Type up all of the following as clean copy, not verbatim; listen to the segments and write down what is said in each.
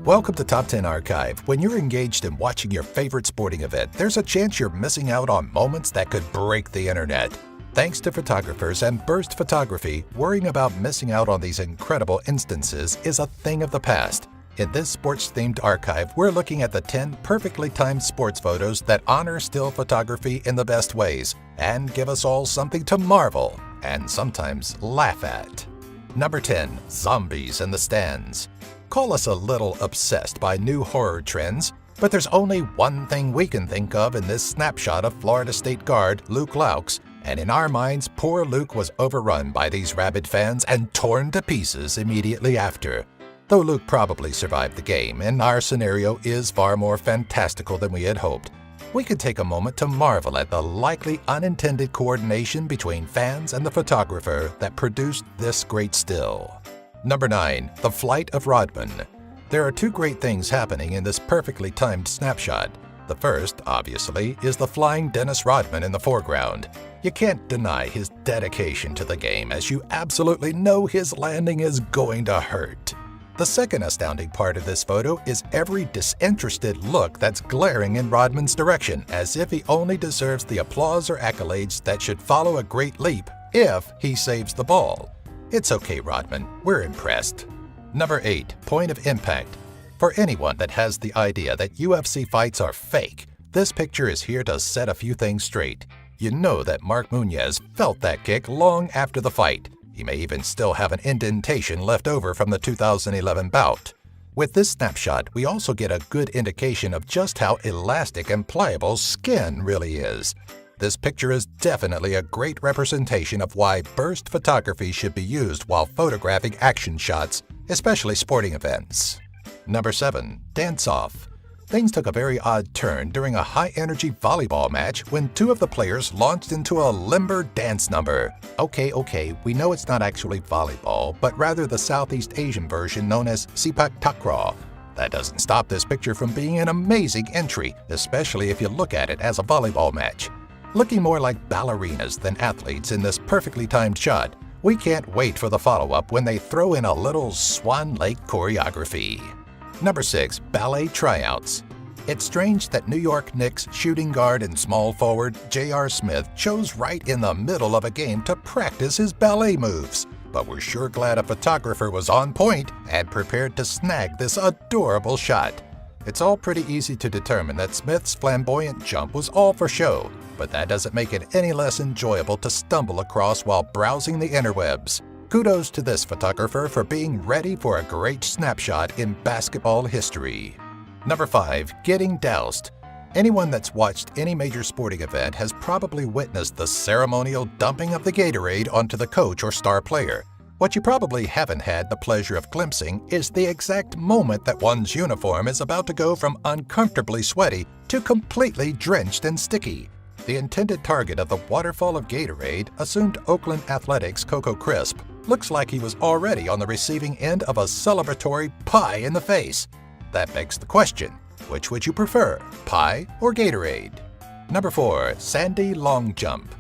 Welcome to Top 10 Archive. When you're engaged in watching your favorite sporting event, there's a chance you're missing out on moments that could break the internet. Thanks to photographers and burst photography, worrying about missing out on these incredible instances is a thing of the past. In this sports-themed archive, we're looking at the 10 perfectly timed sports photos that honor still photography in the best ways and give us all something to marvel and sometimes laugh at. Number 10. Zombies in the Stands. Call us a little obsessed by new horror trends, but there's only one thing we can think of in this snapshot of Florida State guard Luke Laux, and in our minds, poor Luke was overrun by these rabid fans and torn to pieces immediately after. Though Luke probably survived the game, and our scenario is far more fantastical than we had hoped, we could take a moment to marvel at the likely unintended coordination between fans and the photographer that produced this great still. Number 9. The Flight of Rodman. There are two great things happening in this perfectly timed snapshot. The first, obviously, is the flying Dennis Rodman in the foreground. You can't deny his dedication to the game, as you absolutely know his landing is going to hurt. The second astounding part of this photo is every disinterested look that's glaring in Rodman's direction, as if he only deserves the applause or accolades that should follow a great leap if he saves the ball. It's okay, Rodman, we're impressed. Number 8. Point of impact. For anyone that has the idea that UFC fights are fake, this picture is here to set a few things straight. You know that Mark Munoz felt that kick long after the fight. He may even still have an indentation left over from the 2011 bout. With this snapshot, we also get a good indication of just how elastic and pliable skin really is. This picture is definitely a great representation of why burst photography should be used while photographing action shots, especially sporting events. Number 7. Dance-off. Things took a very odd turn during a high-energy volleyball match when two of the players launched into a limber dance number. Okay, we know it's not actually volleyball, but rather the Southeast Asian version known as sepak takraw. That doesn't stop this picture from being an amazing entry, especially if you look at it as a volleyball match. Looking more like ballerinas than athletes in this perfectly timed shot, we can't wait for the follow-up when they throw in a little Swan Lake choreography. Number 6. Ballet tryouts. It's strange that New York Knicks shooting guard and small forward J.R. Smith chose right in the middle of a game to practice his ballet moves, but we're sure glad a photographer was on point and prepared to snag this adorable shot. It's all pretty easy to determine that Smith's flamboyant jump was all for show, but that doesn't make it any less enjoyable to stumble across while browsing the interwebs. Kudos to this photographer for being ready for a great snapshot in basketball history. Number 5. Getting doused. Anyone that's watched any major sporting event has probably witnessed the ceremonial dumping of the Gatorade onto the coach or star player. What you probably haven't had the pleasure of glimpsing is the exact moment that one's uniform is about to go from uncomfortably sweaty to completely drenched and sticky. The intended target of the waterfall of Gatorade, assumed Oakland Athletics' Coco Crisp, looks like he was already on the receiving end of a celebratory pie in the face. That begs the question, which would you prefer, pie or Gatorade? Number 4. Sandy long jump.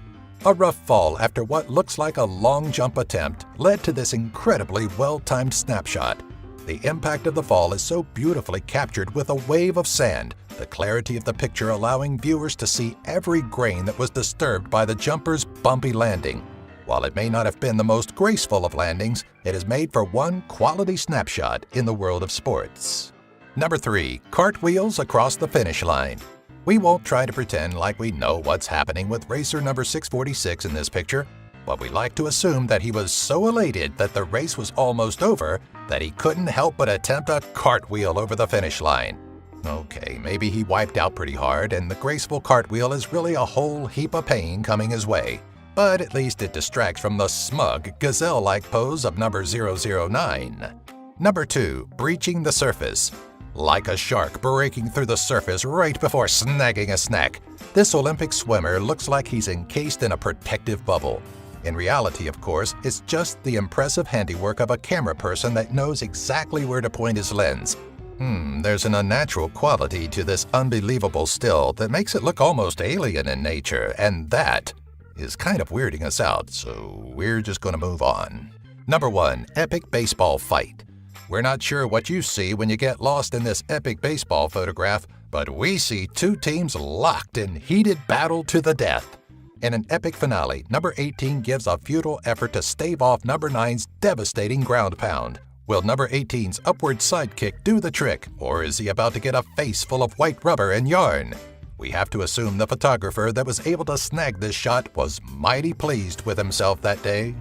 A rough fall after what looks like a long jump attempt led to this incredibly well-timed snapshot. The impact of the fall is so beautifully captured with a wave of sand, the clarity of the picture allowing viewers to see every grain that was disturbed by the jumper's bumpy landing. While it may not have been the most graceful of landings, it is made for one quality snapshot in the world of sports. Number 3. Cartwheels across the finish line. We won't try to pretend like we know what's happening with racer number 646 in this picture, but we like to assume that he was so elated that the race was almost over that he couldn't help but attempt a cartwheel over the finish line. Okay, maybe he wiped out pretty hard and the graceful cartwheel is really a whole heap of pain coming his way. But at least it distracts from the smug, gazelle-like pose of number 009. Number 2. Breaching the surface. Like a shark breaking through the surface right before snagging a snack, this Olympic swimmer looks like he's encased in a protective bubble. In reality, of course, it's just the impressive handiwork of a camera person that knows exactly where to point his lens. There's an unnatural quality to this unbelievable still that makes it look almost alien in nature, and that is kind of weirding us out, so we're just going to move on. Number 1. Epic baseball fight. We're not sure what you see when you get lost in this epic baseball photograph, but we see two teams locked in heated battle to the death. In an epic finale, number 18 gives a futile effort to stave off number 9's devastating ground pound. Will number 18's upward sidekick do the trick, or is he about to get a face full of white rubber and yarn? We have to assume the photographer that was able to snag this shot was mighty pleased with himself that day.